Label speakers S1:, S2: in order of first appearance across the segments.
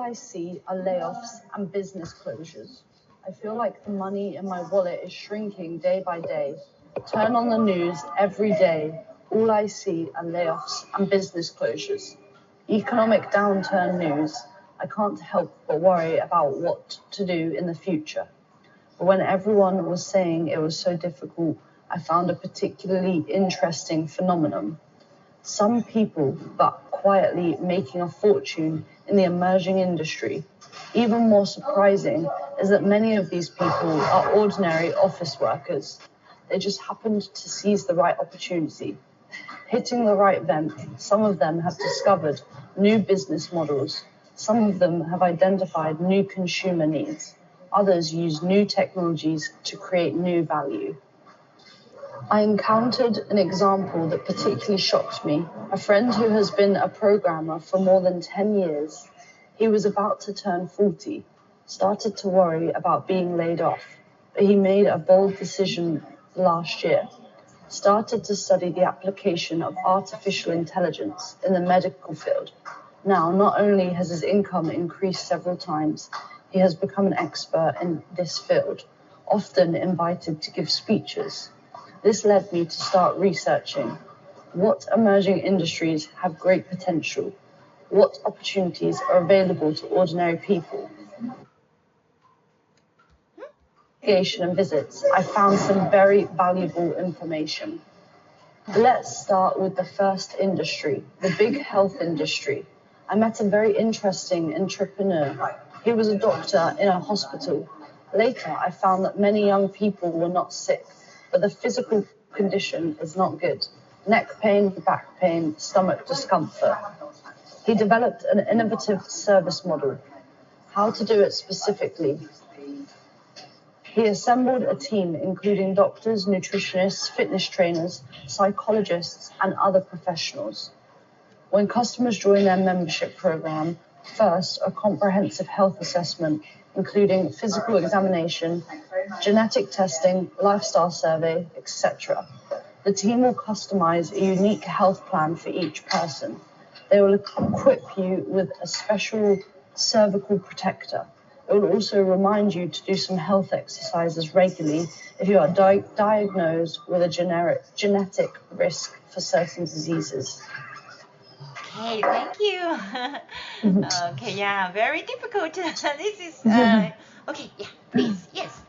S1: I see are layoffs and business closures. I feel like the money in my wallet is shrinking day by day. Turn on the news every day. All I see are layoffs and business closures. Economic downturn news. I can't help but worry about what to do in the future. But when everyone was saying it was so difficult, I found a particularly interesting phenomenon. Some people, but quietly making a fortune in the emerging industry. Even more surprising is that many of these people are ordinary office workers. They just happened to seize the right opportunity. Hitting the right vent, some of them have discovered new business models. Some of them have identified new consumer needs. Others use new technologies to create new value. I encountered an example that particularly shocked me. A friend who has been a programmer for more than 10 years. He was about to turn 40, started to worry about being laid off, but he made a bold decision last year. Started to study the application of artificial intelligence in the medical field. Now, not only has his income increased several times, he has become an expert in this field, often invited to give speeches. This led me to start researching what emerging industries have great potential, what opportunities are available to ordinary people. Investigation and visits, I found some very valuable information. Let's start with the first industry, the big health industry. I met a very interesting entrepreneur. He was a doctor in a hospital. Later, I found that many young people were not sick, but the physical condition is not good. Neck pain, back pain, stomach discomfort. He developed an innovative service model. How to do it specifically. He assembled a team including doctors, nutritionists, fitness trainers, psychologists, and other professionals. When customers join their membership program, first, a comprehensive health assessment, including physical examination, genetic testing, lifestyle survey, etc. The team will customize a unique health plan for each person. They will equip you with a special cervical protector. It will also remind you to do some health exercises regularly if you are diagnosed with a genetic risk for certain diseases.
S2: Okay, thank you. Okay, yeah, very difficult. This is okay. Yeah, please. Yes,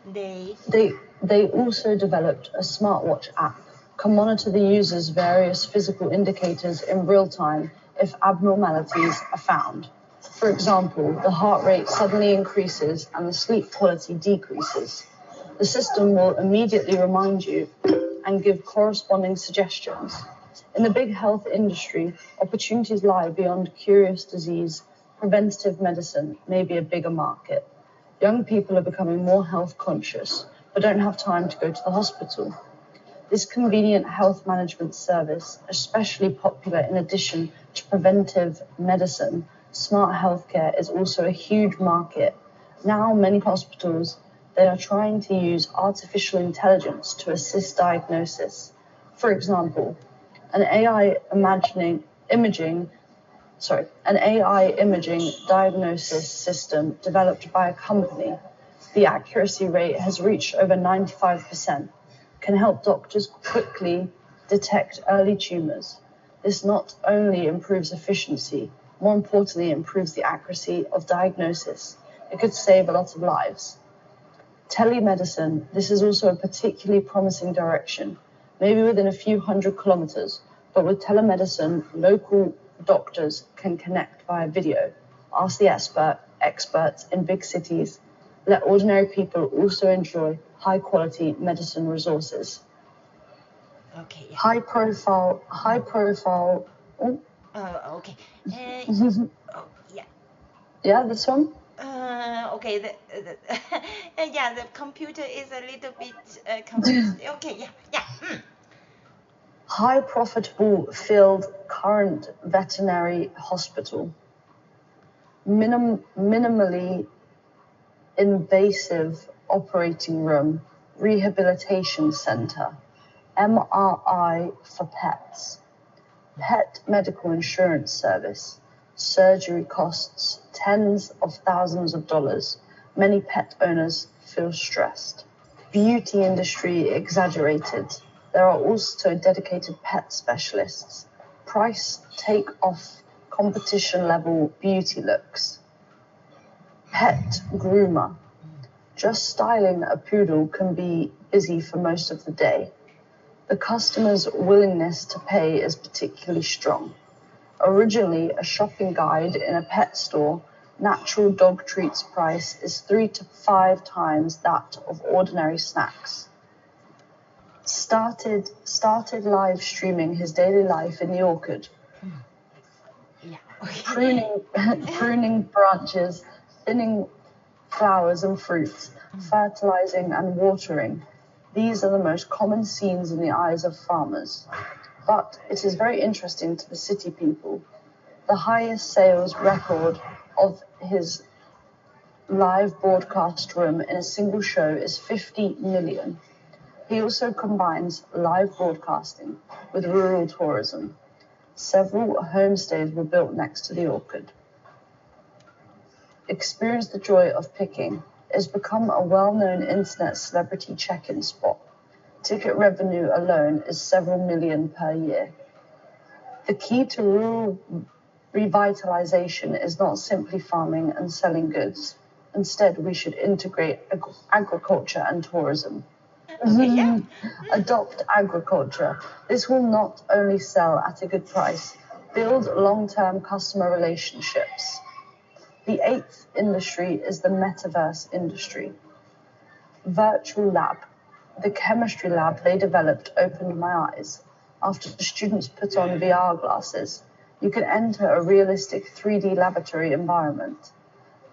S1: They also developed a smartwatch app, can monitor the user's various physical indicators in real time if abnormalities are found. For example, the heart rate suddenly increases and the sleep quality decreases. The system will immediately remind you and give corresponding suggestions. In the big health industry, opportunities lie beyond curious disease. Preventative medicine may be a bigger market. Young people are becoming more health conscious, but don't have time to go to the hospital. This convenient health management service, especially popular in addition to preventive medicine, smart healthcare is also a huge market. Now, many hospitals, they are trying to use artificial intelligence to assist diagnosis. For example, an AI imaging diagnosis system developed by a company. The accuracy rate has reached over 95%, can help doctors quickly detect early tumors. This not only improves efficiency, more importantly, improves the accuracy of diagnosis. It could save a lot of lives. Telemedicine, this is also a particularly promising direction, maybe within a few hundred kilometers, but with telemedicine, local doctors can connect via video, ask the experts in big cities, let ordinary people also enjoy high-quality medicine resources.
S2: Okay. Yeah.
S1: High profile. Oh.
S2: Okay. Oh, yeah.
S1: Yeah, this one.
S2: Okay. Yeah, the computer is a little bit confused. Okay. Yeah. Yeah.
S1: High profitable field, current veterinary hospital. Minimally invasive operating room, rehabilitation center, MRI for pets, pet medical insurance service, Surgery costs tens of thousands of dollars. Many pet owners feel stressed. Beauty industry exaggerated. There are also dedicated pet specialists. Price take off competition level beauty looks. Pet groomer. Just styling a poodle can be busy for most of the day. The customer's willingness to pay is particularly strong. Originally a shopping guide in a pet store, natural dog treats price is 3 to 5 times that of ordinary snacks. Started live streaming his daily life in the orchard.
S2: Yeah. Okay.
S1: Pruning branches, thinning flowers and fruits, fertilizing and watering. These are the most common scenes in the eyes of farmers. But it is very interesting to the city people. The highest sales record of his live broadcast room in a single show is 50 million. He also combines live broadcasting with rural tourism. Several homestays were built next to the orchard. Experience the joy of picking. It has become a well-known internet celebrity check-in spot. Ticket revenue alone is several million per year. The key to rural revitalization is not simply farming and selling goods. Instead, we should integrate agriculture and tourism.
S2: Okay, yeah.
S1: Adopt agriculture. This will not only sell at a good price, build long-term customer relationships. The 8th industry is the metaverse industry. Virtual lab. The chemistry lab they developed opened my eyes. After the students put on VR glasses, you can enter a realistic 3D laboratory environment.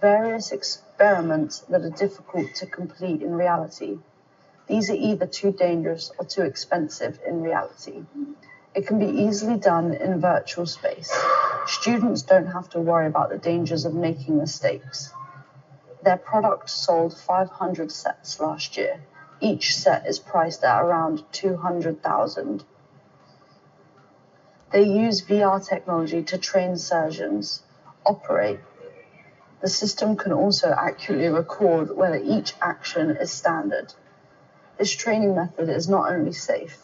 S1: Various experiments that are difficult to complete in reality. These are either too dangerous or too expensive in reality. It can be easily done in virtual space. Students don't have to worry about the dangers of making mistakes. Their product sold 500 sets last year. Each set is priced at around $200,000. They use VR technology to train surgeons operate. The system can also accurately record whether each action is standard. This training method is not only safe,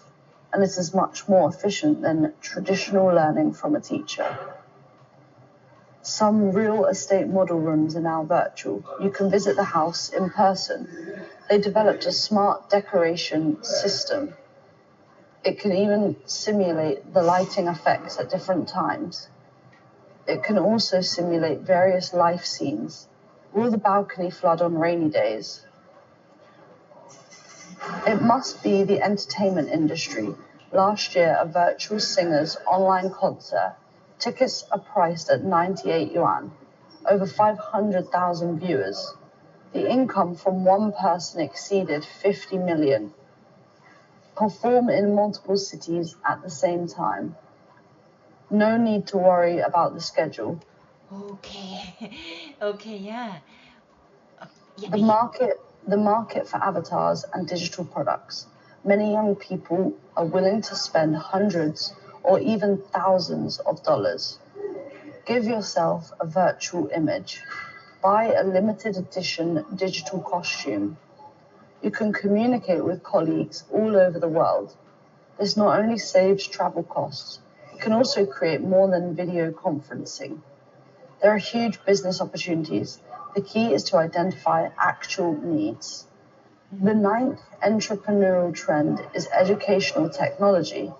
S1: and it is much more efficient than traditional learning from a teacher. Some real estate model rooms are now virtual. You can visit the house in person. They developed a smart decoration system. It can even simulate the lighting effects at different times. It can also simulate various life scenes. Will the balcony flood on rainy days? It must be the entertainment industry. Last year, a virtual singer's online concert. Tickets are priced at 98 yuan, over 500,000 viewers. The income from one person exceeded 50 million. Perform in multiple cities at the same time. No need to worry about the schedule.
S2: Okay. Okay, yeah. Yeah.
S1: The market for avatars and digital products. Many young people are willing to spend hundreds or even thousands of dollars. Give yourself a virtual image. Buy a limited edition digital costume. You can communicate with colleagues all over the world. This not only saves travel costs, it can also create more than video conferencing. There are huge business opportunities. The key is to identify actual needs. The 9th entrepreneurial trend is educational technology.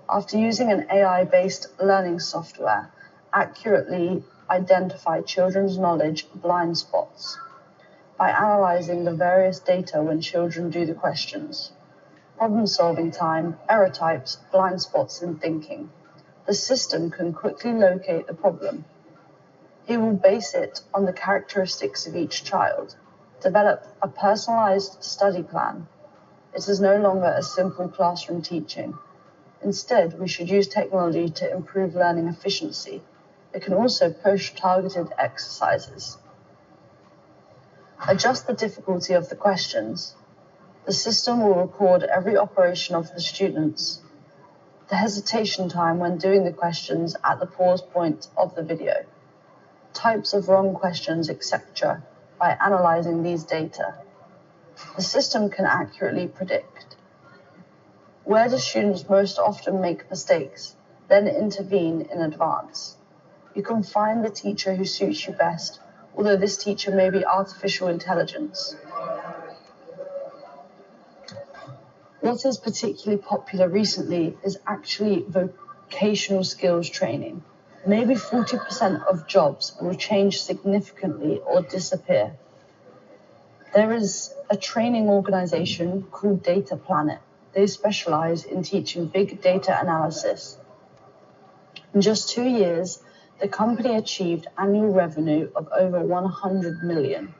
S1: After using an AI-based learning software, accurately identify children's knowledge blind spots by analyzing the various data when children do the questions. Problem-solving time, error types, blind spots in thinking. The system can quickly locate the problem. He will base it on the characteristics of each child, develop a personalized study plan. It is no longer a simple classroom teaching. Instead, we should use technology to improve learning efficiency. It can also push targeted exercises. Adjust the difficulty of the questions. The system will record every operation of the students, the hesitation time when doing the questions at the pause point of the video. types of wrong questions, etc. by analyzing these data. The system can accurately predict where do students most often make mistakes, then intervene in advance. You can find the teacher who suits you best, although this teacher may be artificial intelligence. What is particularly popular recently is actually vocational skills training. Maybe 40% of jobs will change significantly or disappear. There is a training organization called Data Planet. They specialize in teaching big data analysis. In just 2 years, the company achieved annual revenue of over 100 million.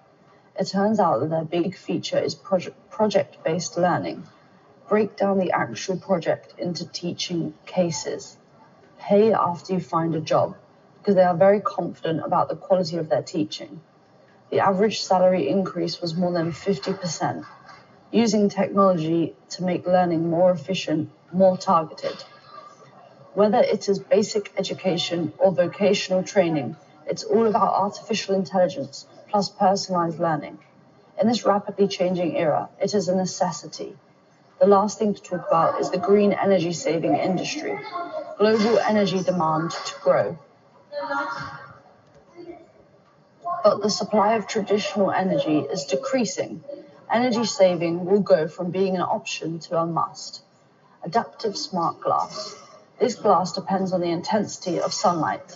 S1: It turns out that their big feature is project-based learning. Break down the actual project into teaching cases. Pay after you find a job, because they are very confident about the quality of their teaching. The average salary increase was more than 50%, using technology to make learning more efficient, more targeted. Whether it is basic education or vocational training, it's all about artificial intelligence plus personalized learning. In this rapidly changing era, it is a necessity. The last thing to talk about is the green energy saving industry. Global energy demand to grow. But the supply of traditional energy is decreasing. Energy saving will go from being an option to a must. Adaptive smart glass. This glass depends on the intensity of sunlight.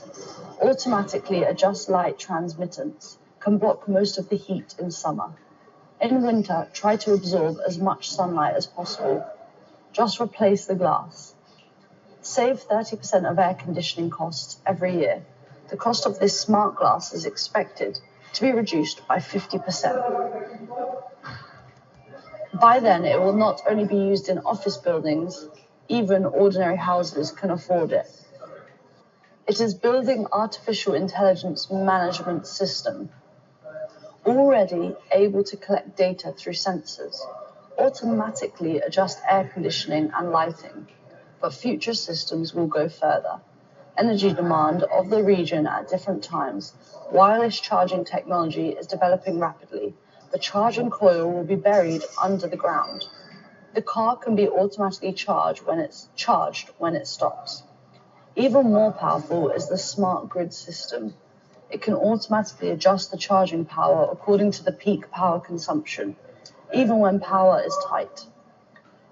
S1: Automatically adjusts light transmittance, can block most of the heat in summer. In winter, try to absorb as much sunlight as possible. Just replace the glass. Save 30% of air conditioning costs every year. The cost of this smart glass is expected to be reduced by 50%. By then, it will not only be used in office buildings, even ordinary houses can afford it. It is building artificial intelligence management system, already able to collect data through sensors, automatically adjust air conditioning and lighting, but future systems will go further. Energy demand of the region at different times. Wireless charging technology is developing rapidly. The charging coil will be buried under the ground. The car can be automatically charged when it stops. Even more powerful is the smart grid system. It can automatically adjust the charging power according to the peak power consumption, even when power is tight.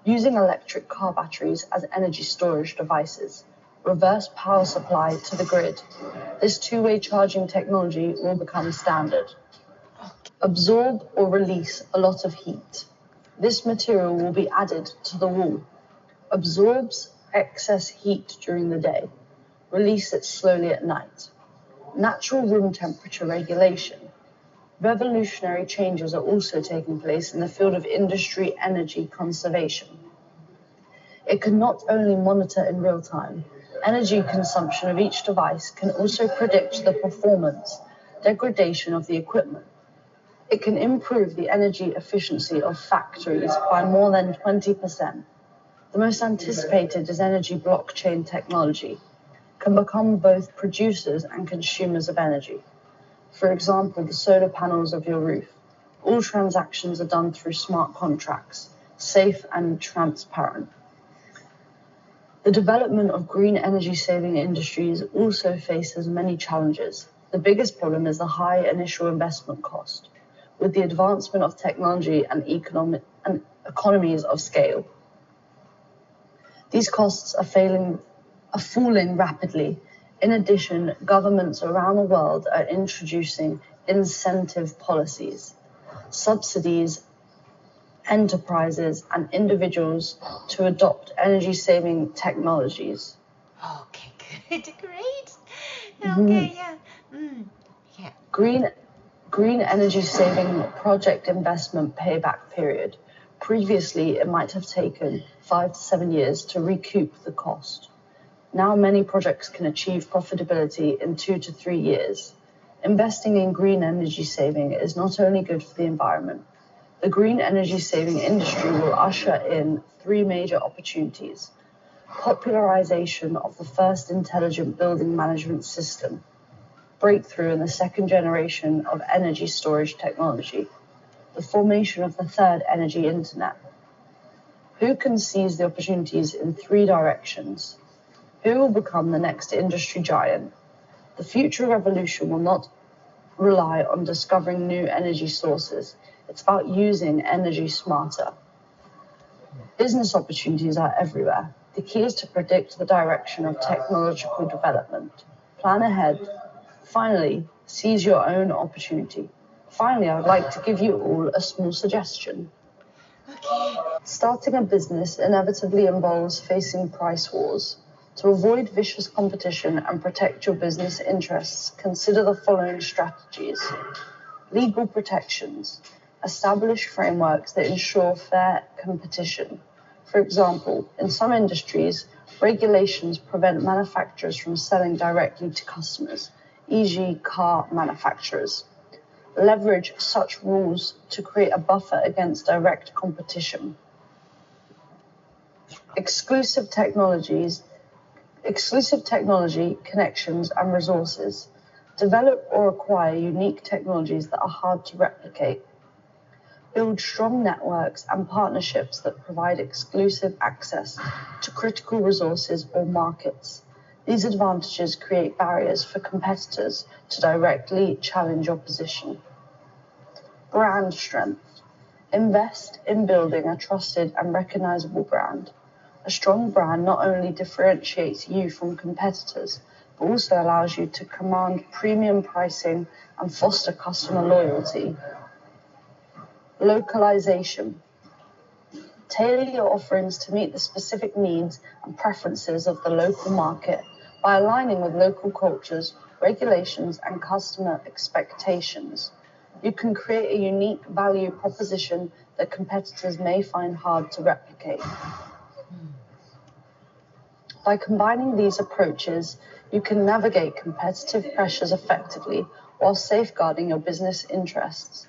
S1: Using electric car batteries as energy storage devices. Reverse power supply to the grid. This two-way charging technology will become standard. Absorb or release a lot of heat. This material will be added to the wall. Absorbs excess heat during the day. Release it slowly at night. Natural room temperature regulation. Revolutionary changes are also taking place in the field of industry energy conservation. It can not only monitor in real time, energy consumption of each device can also predict the performance, degradation of the equipment. It can improve the energy efficiency of factories by more than 20%. The most anticipated is energy blockchain technology, can become both producers and consumers of energy. For example, the solar panels of your roof. All transactions are done through smart contracts, safe and transparent. The development of green energy-saving industries also faces many challenges. The biggest problem is the high initial investment cost. With the advancement of technology and economies of scale, these costs are falling rapidly. In addition, governments around the world are introducing incentive policies, subsidies enterprises and individuals to adopt energy-saving technologies.
S2: Okay, good, great. Okay, yeah. Yeah.
S1: Green energy-saving project investment payback period. Previously, it might have taken 5 to 7 years to recoup the cost. Now many projects can achieve profitability in 2 to 3 years. Investing in green energy saving is not only good for the environment. The green energy saving industry will usher in 3 major opportunities. Popularization of the first intelligent building management system. breakthrough in the second generation of energy storage technology, the formation of the third energy internet. Who can seize the opportunities in 3 directions? Who will become the next industry giant? The future revolution will not rely on discovering new energy sources. It's about using energy smarter. Business opportunities are everywhere. The key is to predict the direction of technological development. Plan ahead. Finally, seize your own opportunity. Finally, I would like to give you all a small suggestion.
S2: Okay.
S1: Starting a business inevitably involves facing price wars. To avoid vicious competition and protect your business interests, consider the following strategies. Legal protections. Establish frameworks that ensure fair competition. For example, in some industries, regulations prevent manufacturers from selling directly to customers, e.g. car manufacturers. Leverage such rules to create a buffer against direct competition. Exclusive technology, connections, and resources. Develop or acquire unique technologies that are hard to replicate. Build strong networks and partnerships that provide exclusive access to critical resources or markets. These advantages create barriers for competitors to directly challenge your position. Brand strength. Invest in building a trusted and recognizable brand. A strong brand not only differentiates you from competitors, but also allows you to command premium pricing and foster customer loyalty. Localization. Tailor your offerings to meet the specific needs and preferences of the local market by aligning with local cultures, regulations, and customer expectations. You can create a unique value proposition that competitors may find hard to replicate. By combining these approaches, you can navigate competitive pressures effectively while safeguarding your business interests.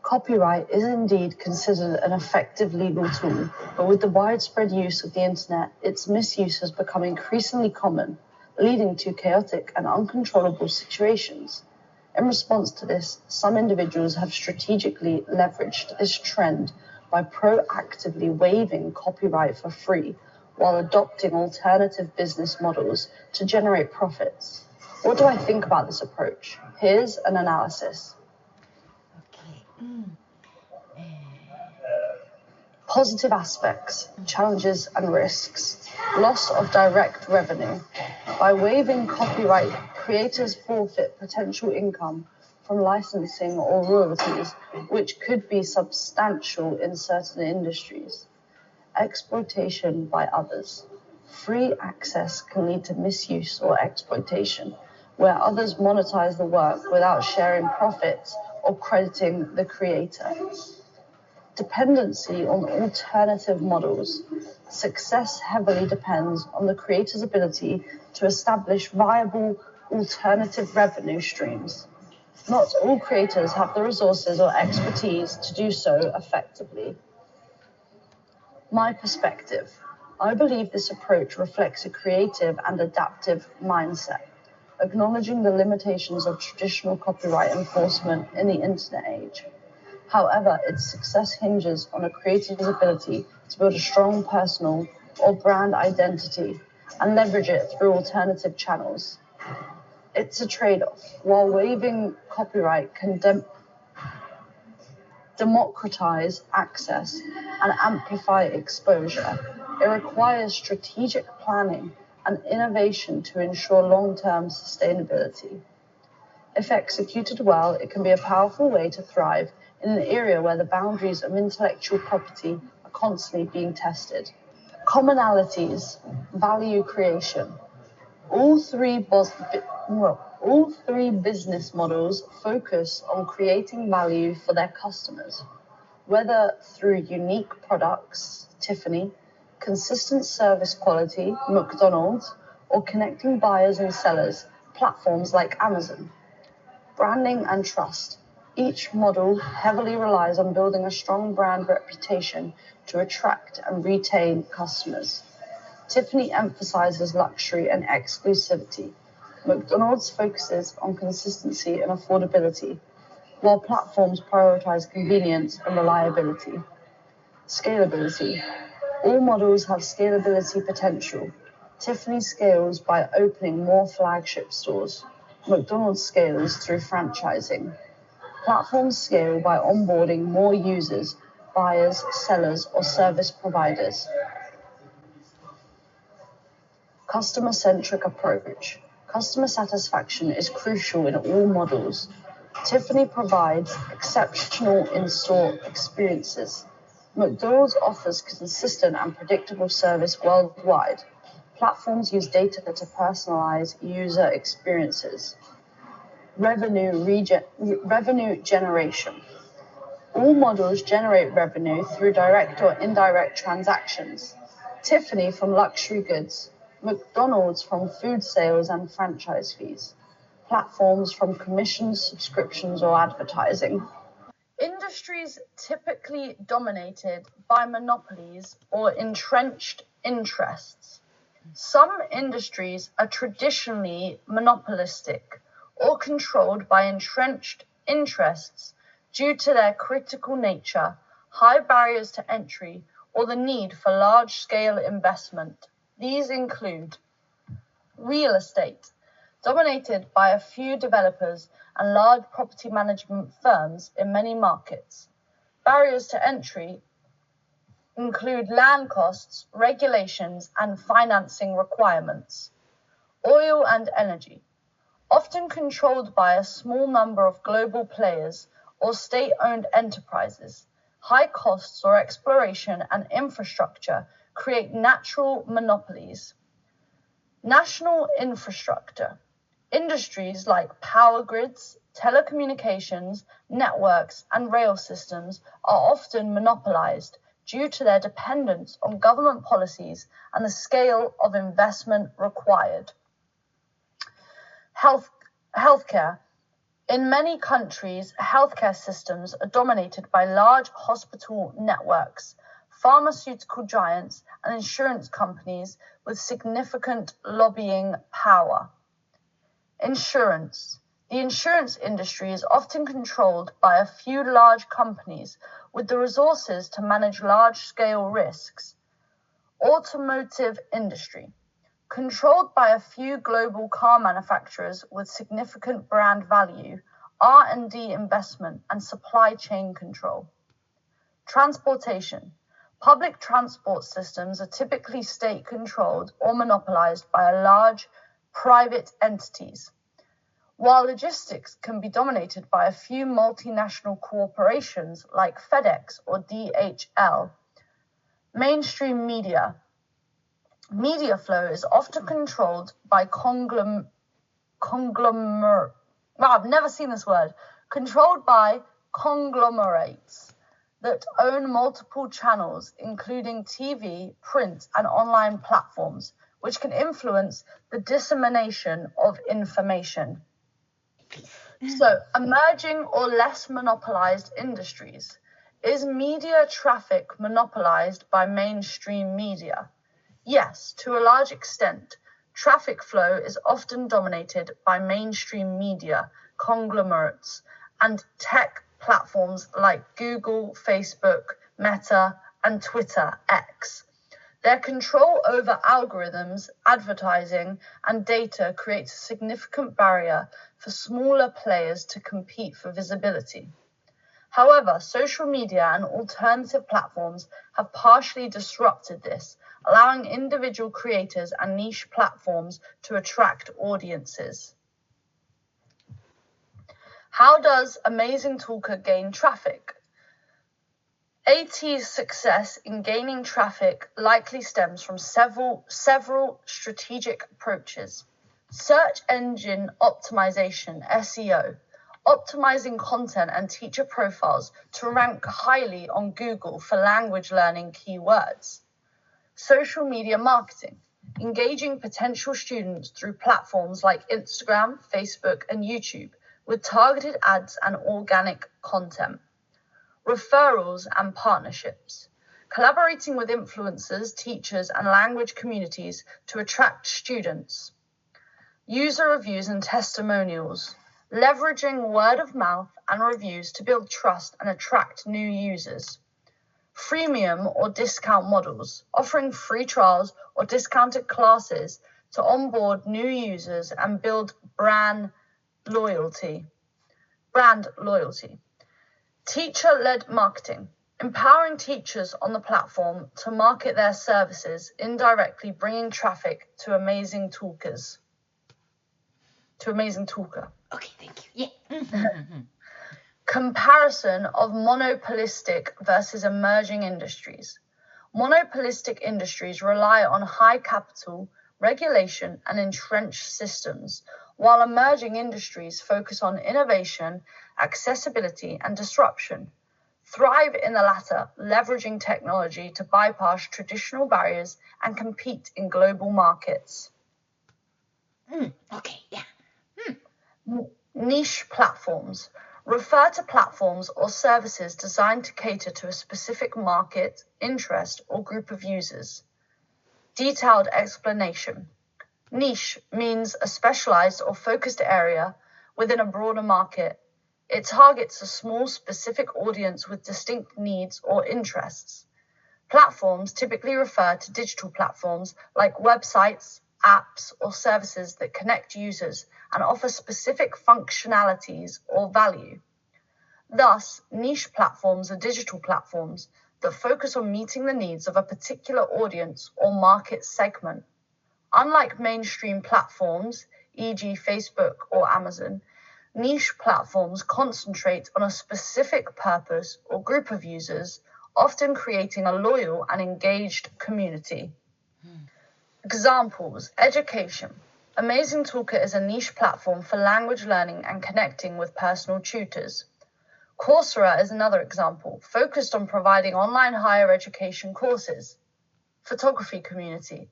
S1: Copyright is indeed considered an effective legal tool, but with the widespread use of the internet, its misuse has become increasingly common, leading to chaotic and uncontrollable situations. In response to this, some individuals have strategically leveraged this trend by proactively waiving copyright for free while adopting alternative business models to generate profits. What do I think about this approach? Here's an analysis. Positive aspects, challenges and risks. Loss of direct revenue. By waiving copyright, creators forfeit potential income from licensing or royalties, which could be substantial in certain industries. Exploitation by others. Free access can lead to misuse or exploitation, where others monetize the work without sharing profits or crediting the creator. Dependency on alternative models. Success heavily depends on the creator's ability to establish viable alternative revenue streams. Not all creators have the resources or expertise to do so effectively. My perspective. I believe this approach reflects a creative and adaptive mindset, acknowledging the limitations of traditional copyright enforcement in the internet age. However, its success hinges on a creator's ability to build a strong personal or brand identity and leverage it through alternative channels. It's a trade-off. While waiving copyright can democratize access and amplify exposure, it requires strategic planning and innovation to ensure long-term sustainability. If executed well, it can be a powerful way to thrive in an area where the boundaries of intellectual property are constantly being tested. Commonalities, value creation. All three business models focus on creating value for their customers, whether through unique products, Tiffany, consistent service quality, McDonald's, or connecting buyers and sellers, platforms like Amazon. Branding and trust. Each model heavily relies on building a strong brand reputation to attract and retain customers. Tiffany emphasizes luxury and exclusivity. McDonald's focuses on consistency and affordability, while platforms prioritize convenience and reliability. Scalability. All models have scalability potential. Tiffany scales by opening more flagship stores. McDonald's scales through franchising. Platforms scale by onboarding more users, buyers, sellers, or service providers. Customer-centric approach. Customer satisfaction is crucial in all models. Tiffany provides exceptional in-store experiences. McDonald's offers consistent and predictable service worldwide. Platforms use data to personalize user experiences. Revenue generation. All models generate revenue through direct or indirect transactions. Tiffany from luxury goods, McDonald's from food sales and franchise fees, platforms from commissions, subscriptions, or advertising. Industries typically dominated by monopolies or entrenched interests. Some industries are traditionally monopolistic or controlled by entrenched interests due to their critical nature, high barriers to entry, or the need for large-scale investment. These include real estate, dominated by a few developers and large property management firms in many markets. Barriers to entry include land costs, regulations, and financing requirements. Oil and energy, often controlled by a small number of global players or state-owned enterprises. High costs or exploration and infrastructure create natural monopolies. National infrastructure. Industries like power grids, telecommunications, networks, and rail systems are often monopolized due to their dependence on government policies and the scale of investment required. Healthcare. In many countries, healthcare systems are dominated by large hospital networks, pharmaceutical giants, and insurance companies with significant lobbying power. Insurance. The insurance industry is often controlled by a few large companies with the resources to manage large-scale risks. Automotive industry. Controlled by a few global car manufacturers with significant brand value, R&D investment, and supply chain control. Transportation. Public transport systems are typically state-controlled or monopolized by large private entities, while logistics can be dominated by a few multinational corporations like FedEx or DHL. Mainstream media. Media flow is often controlled by conglomerates. Wow, I've never seen this word. Controlled by conglomerates that own multiple channels, including TV, print, and online platforms, which can influence the dissemination of information. So, emerging or less monopolized industries. Is media traffic monopolized by mainstream media? Yes, to a large extent. Traffic flow is often dominated by mainstream media conglomerates and tech platforms like Google, Facebook, Meta, and Twitter X. Their control over algorithms, advertising, and data creates a significant barrier for smaller players to compete for visibility. However, social media and alternative platforms have partially disrupted this, allowing individual creators and niche platforms to attract audiences. How does Amazing Talker gain traffic? AT's success in gaining traffic likely stems from several strategic approaches. Search engine optimization, SEO, optimizing content and teacher profiles to rank highly on Google for language learning keywords. Social media marketing, engaging potential students through platforms like Instagram, Facebook, and YouTube with targeted ads and organic content. Referrals and partnerships, collaborating with influencers, teachers, and language communities to attract students. User reviews and testimonials, leveraging word of mouth and reviews to build trust and attract new users. Freemium or discount models, offering free trials or discounted classes to onboard new users and build brand loyalty. Teacher-led marketing, empowering teachers on the platform to market their services, indirectly bringing traffic to Amazing Talker.
S2: Okay, thank you. Yeah.
S1: Comparison of monopolistic versus emerging industries. Monopolistic industries rely on high capital, regulation, and entrenched systems, while emerging industries focus on innovation, accessibility, and disruption. Thrive in the latter, leveraging technology to bypass traditional barriers and compete in global markets.
S2: Okay, yeah.
S1: Niche platforms refer to platforms or services designed to cater to a specific market, interest, or group of users. Detailed explanation. Niche means a specialized or focused area within a broader market. It targets a small, specific audience with distinct needs or interests. Platforms typically refer to digital platforms like websites, apps, or services that connect users and offer specific functionalities or value. Thus, niche platforms are digital platforms that focus on meeting the needs of a particular audience or market segment. Unlike mainstream platforms, e.g. Facebook or Amazon, niche platforms concentrate on a specific purpose or group of users, often creating a loyal and engaged community. Examples: education. Amazing Talker is a niche platform for language learning and connecting with personal tutors. Coursera is another example, focused on providing online higher education courses. Photography community.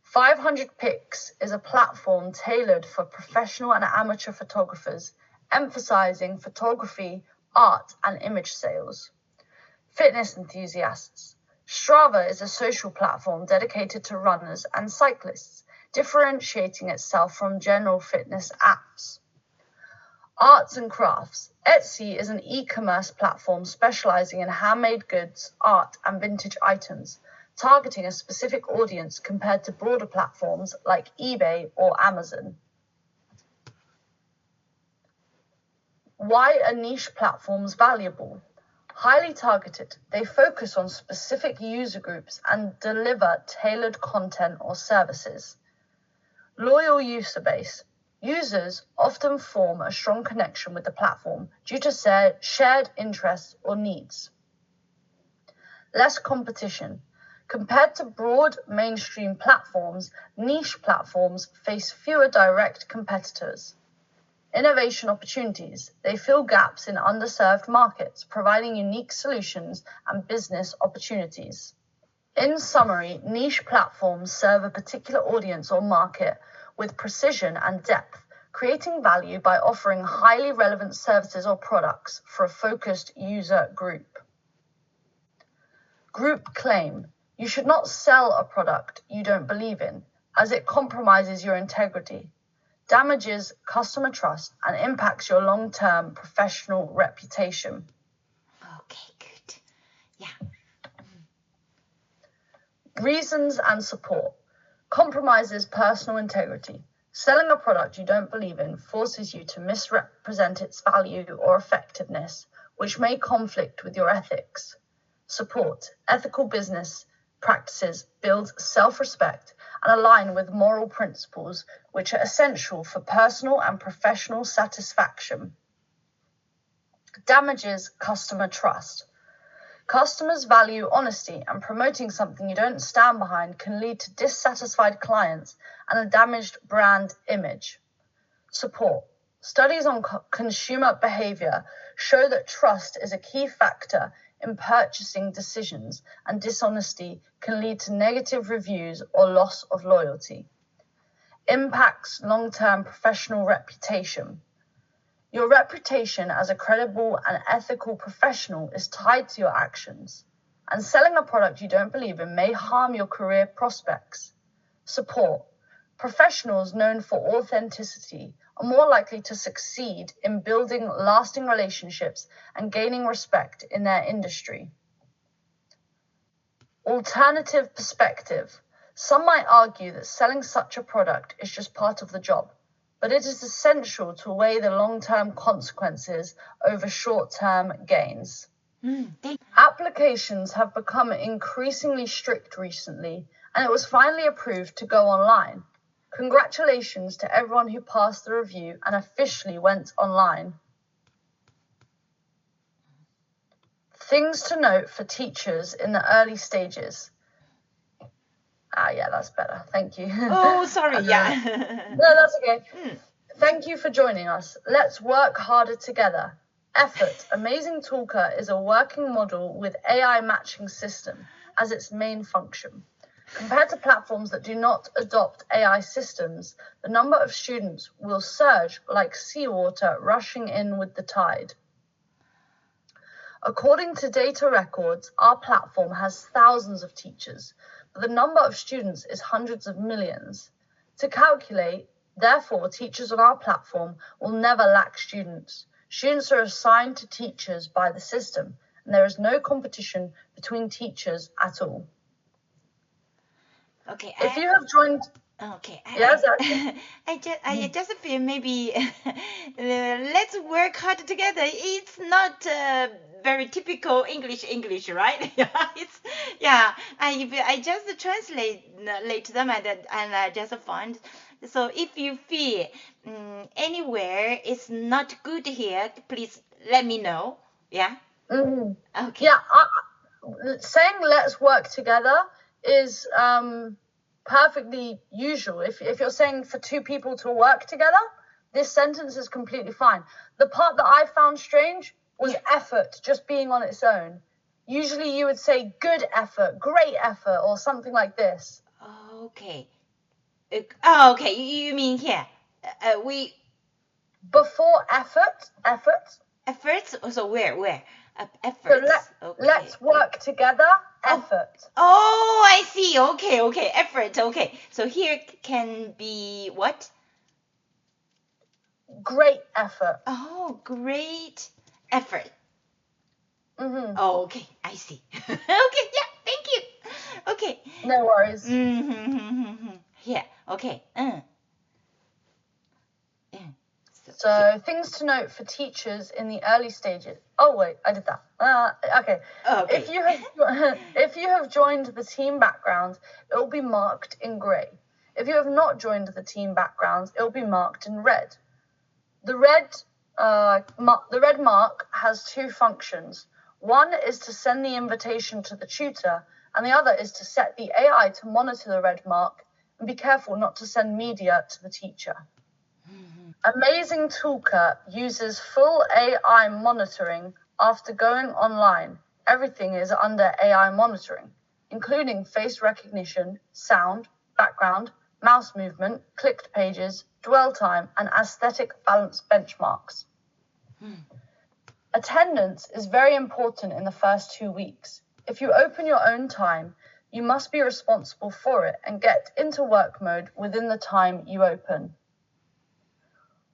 S1: 500 Pics is a platform tailored for professional and amateur photographers, emphasizing photography, art, and image sales. Fitness enthusiasts. Strava is a social platform dedicated to runners and cyclists, differentiating itself from general fitness apps. Arts and crafts. Etsy is an e-commerce platform specializing in handmade goods, art, and vintage items, targeting a specific audience compared to broader platforms like eBay or Amazon. Why are niche platforms valuable? Highly targeted, they focus on specific user groups and deliver tailored content or services. Loyal user base. Users often form a strong connection with the platform due to shared interests or needs. Less competition. Compared to broad mainstream platforms, niche platforms face fewer direct competitors. Innovation opportunities. They fill gaps in underserved markets, providing unique solutions and business opportunities. In summary, niche platforms serve a particular audience or market with precision and depth, creating value by offering highly relevant services or products for a focused user group. Group claim. You should not sell a product you don't believe in, as it compromises your integrity, damages customer trust, and impacts your long-term professional reputation.
S2: Okay, good. Yeah.
S1: Reasons and support. Compromises personal integrity. Selling a product you don't believe in forces you to misrepresent its value or effectiveness, which may conflict with your ethics. Support. Ethical business practices build self-respect and align with moral principles which are essential for personal and professional satisfaction. Damages customer trust. Customers value honesty, and promoting something you don't stand behind can lead to dissatisfied clients and a damaged brand image. Support. Studies on consumer behavior show that trust is a key factor in purchasing decisions, and dishonesty can lead to negative reviews or loss of loyalty. Impacts long-term professional reputation. Your reputation as a credible and ethical professional is tied to your actions, and selling a product you don't believe in may harm your career prospects. Support. Professionals known for authenticity are more likely to succeed in building lasting relationships and gaining respect in their industry. Alternative perspective. Some might argue that selling such a product is just part of the job, but it is essential to weigh the long-term consequences over short-term gains. Applications have become increasingly strict recently, and it was finally approved to go online. Congratulations to everyone who passed the review and officially went online. Things to note for teachers in the early stages. Yeah, that's better. Thank you.
S2: Oh, sorry. Yeah.
S1: No, that's okay. Thank you for joining us. Let's work harder together. Effort. Amazing Talker is a working model with AI matching system as its main function. Compared to platforms that do not adopt AI systems, the number of students will surge like seawater rushing in with the tide. According to data records, our platform has thousands of teachers, but the number of students is hundreds of millions. To calculate, therefore, teachers on our platform will never lack students. Students are assigned to teachers by the system, and there is no competition between teachers at all.
S2: Okay.
S1: If you have joined...
S2: Okay.
S1: Yes,
S2: I just feel maybe let's work hard together. It's not very typical English, right? I just translate them and I just find. So if you feel anywhere it's not good here, please let me know. Yeah. Okay.
S1: Yeah. Saying let's work together is perfectly usual. If you're saying for two people to work together, this sentence is completely fine. The part that I found strange was effort just being on its own. Usually you would say good effort, great effort, or something like this.
S2: Okay. Okay. You mean here? We
S1: before effort.
S2: Efforts. So where? Efforts.
S1: So let's work together. Effort.
S2: Oh, I see. Okay. Effort. Okay. So here can be what?
S1: Great effort.
S2: Oh, great effort. Oh, okay. I see. Okay. Yeah. Thank you. Okay.
S1: No worries.
S2: Yeah. Okay.
S1: So things to note for teachers in the early stages. Oh wait, I did that. Okay. If you have joined the team background, it will be marked in grey. If you have not joined the team background, it will be marked in red. The red mark has two functions. One is to send the invitation to the tutor, and the other is to set the AI to monitor the red mark and be careful not to send media to the teacher. Amazing Talker uses full AI monitoring after going online. Everything is under AI monitoring, including face recognition, sound, background, mouse movement, clicked pages, dwell time, and aesthetic balance benchmarks. Attendance is very important in the first 2 weeks. If you open your own time, you must be responsible for it and get into work mode within the time you open.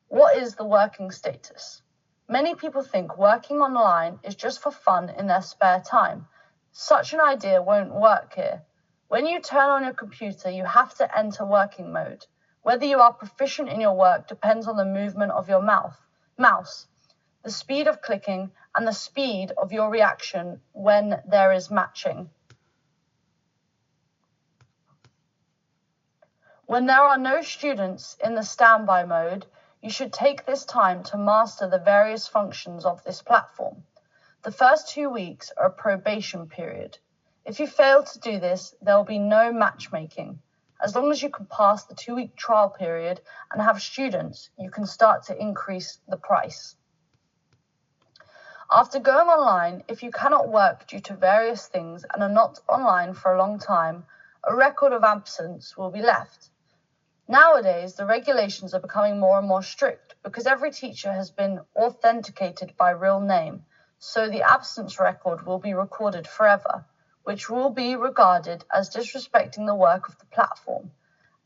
S1: What is the working status? Many people think working online is just for fun in their spare time. Such an idea won't work here. When you turn on your computer, you have to enter working mode. Whether you are proficient in your work depends on the movement of your mouse, the speed of clicking, and the speed of your reaction when there is matching. When there are no students in the standby mode, you should take this time to master the various functions of this platform. The first 2 weeks are a probation period. If you fail to do this, there will be no matchmaking. As long as you can pass the 2-week trial period and have students, you can start to increase the price. After going online, if you cannot work due to various things and are not online for a long time, a record of absence will be left. Nowadays, the regulations are becoming more and more strict because every teacher has been authenticated by real name, so the absence record will be recorded forever, which will be regarded as disrespecting the work of the platform,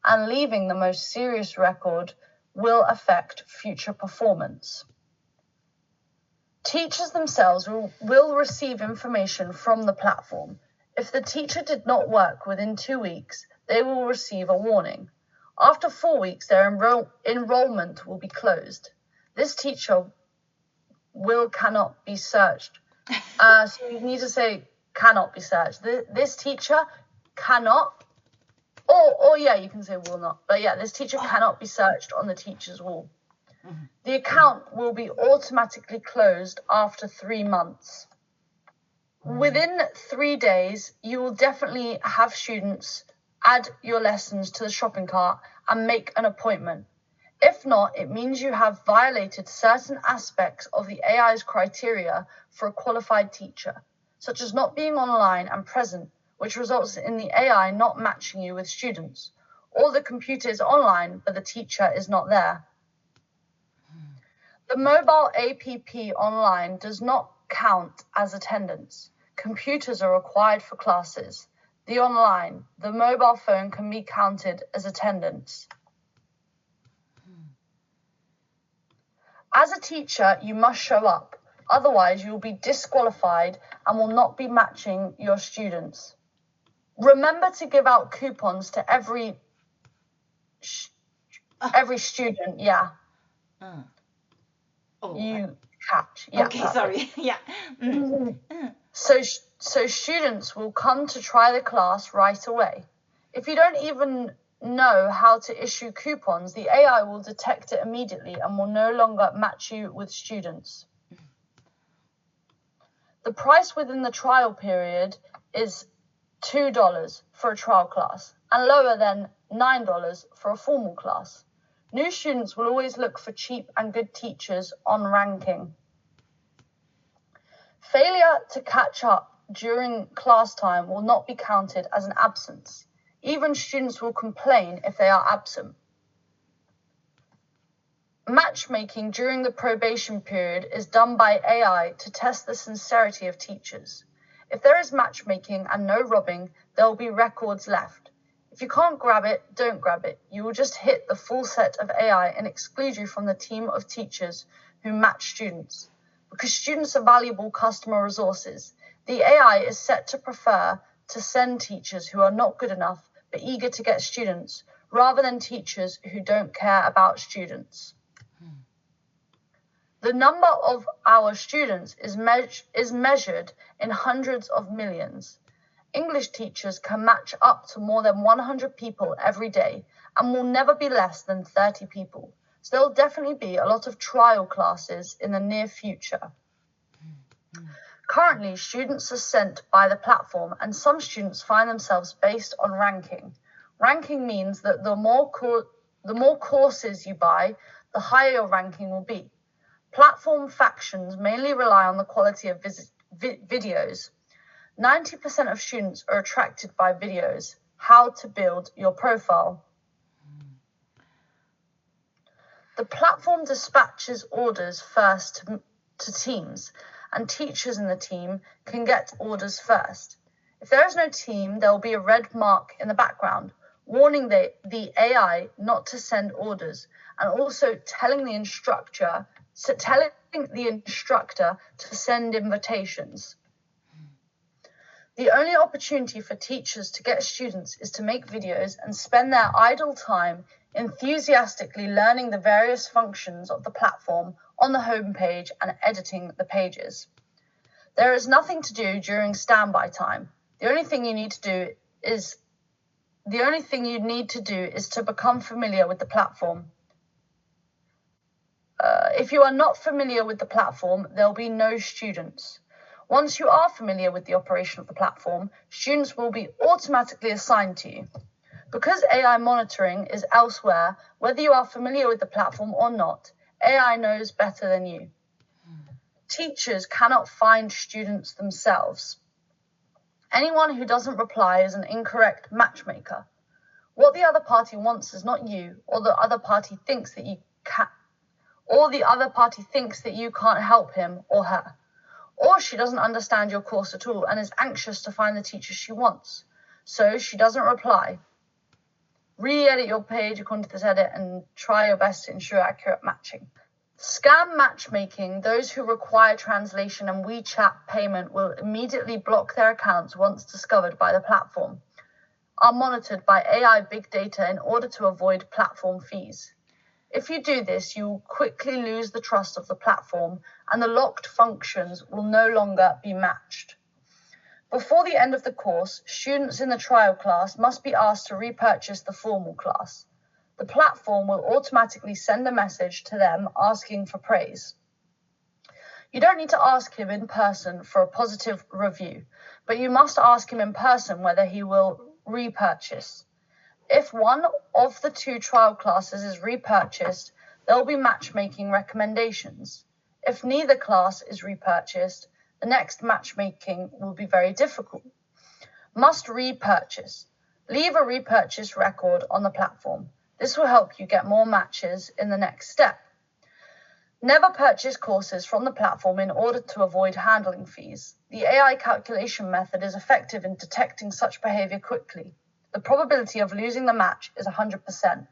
S1: and leaving the most serious record will affect future performance. Teachers themselves will receive information from the platform. If the teacher did not work within 2 weeks, they will receive a warning. After 4 weeks, their enrollment will be closed. This teacher cannot be searched. So you need to say cannot be searched. This teacher cannot, or yeah, you can say will not. But yeah, this teacher cannot be searched on the teacher's wall. The account will be automatically closed after 3 months. Within 3 days, you will definitely have students add your lessons to the shopping cart and make an appointment. If not, it means you have violated certain aspects of the AI's criteria for a qualified teacher, such as not being online and present, which results in the AI not matching you with students, or the computer is online but the teacher is not there. The mobile app online does not count as attendance. Computers are required for classes. The mobile phone can be counted as attendance. As a teacher, you must show up. Otherwise, you will be disqualified and will not be matching your students. Remember to give out coupons to every student. Yeah. You catch. Yeah.
S2: Okay, sorry. Yeah.
S1: So students will come to try the class right away. If you don't even know how to issue coupons, the AI will detect it immediately and will no longer match you with students. The price within the trial period is $2 for a trial class and lower than $9 for a formal class. New students will always look for cheap and good teachers on ranking. Failure to catch up during class time will not be counted as an absence. Even students will complain if they are absent. Matchmaking during the probation period is done by AI to test the sincerity of teachers. If there is matchmaking and no robbing, there will be records left. If you can't grab it, don't grab it. You will just hit the full set of AI and exclude you from the team of teachers who match students. Because students are valuable customer resources, the AI is set to prefer to send teachers who are not good enough but eager to get students, rather than teachers who don't care about students. The number of our students is measured in hundreds of millions. English teachers can match up to more than 100 people every day and will never be less than 30 people. So there will definitely be a lot of trial classes in the near future. Currently, students are sent by the platform, and some students find themselves based on ranking. Ranking means that the more courses you buy, the higher your ranking will be. Platform factions mainly rely on the quality of videos. 90% of students are attracted by videos. How to build your profile. The platform dispatches orders first to teams, and teachers in the team can get orders first. If there is no team, there will be a red mark in the background, warning the AI not to send orders, and also telling the instructor to send invitations. The only opportunity for teachers to get students is to make videos and spend their idle time enthusiastically learning the various functions of the platform on the homepage and editing the pages. There is nothing to do during standby time. The only thing you need to do is to become familiar with the platform. If you are not familiar with the platform, there will be no students. Once you are familiar with the operation of the platform, students will be automatically assigned to you. Because AI monitoring is elsewhere, whether you are familiar with the platform or not, AI knows better than you. Teachers cannot find students themselves. Anyone who doesn't reply is an incorrect matchmaker. What the other party wants is not you, or the other party thinks that you can't help him or her. Or she doesn't understand your course at all and is anxious to find the teacher she wants, so she doesn't reply. Re-edit your page according to this edit and try your best to ensure accurate matching. Scam matchmaking, those who require translation and WeChat payment will immediately block their accounts once discovered by the platform, are monitored by AI big data in order to avoid platform fees. If you do this, you will quickly lose the trust of the platform and the locked functions will no longer be matched. Before the end of the course, students in the trial class must be asked to repurchase the formal class. The platform will automatically send a message to them asking for praise. You don't need to ask him in person for a positive review, but you must ask him in person whether he will repurchase. If one of the 2 trial classes is repurchased, there will be matchmaking recommendations. If neither class is repurchased, the next matchmaking will be very difficult. Must repurchase. Leave a repurchase record on the platform. This will help you get more matches in the next step. Never purchase courses from the platform in order to avoid handling fees. The AI calculation method is effective in detecting such behavior quickly. The probability of losing the match is 100%.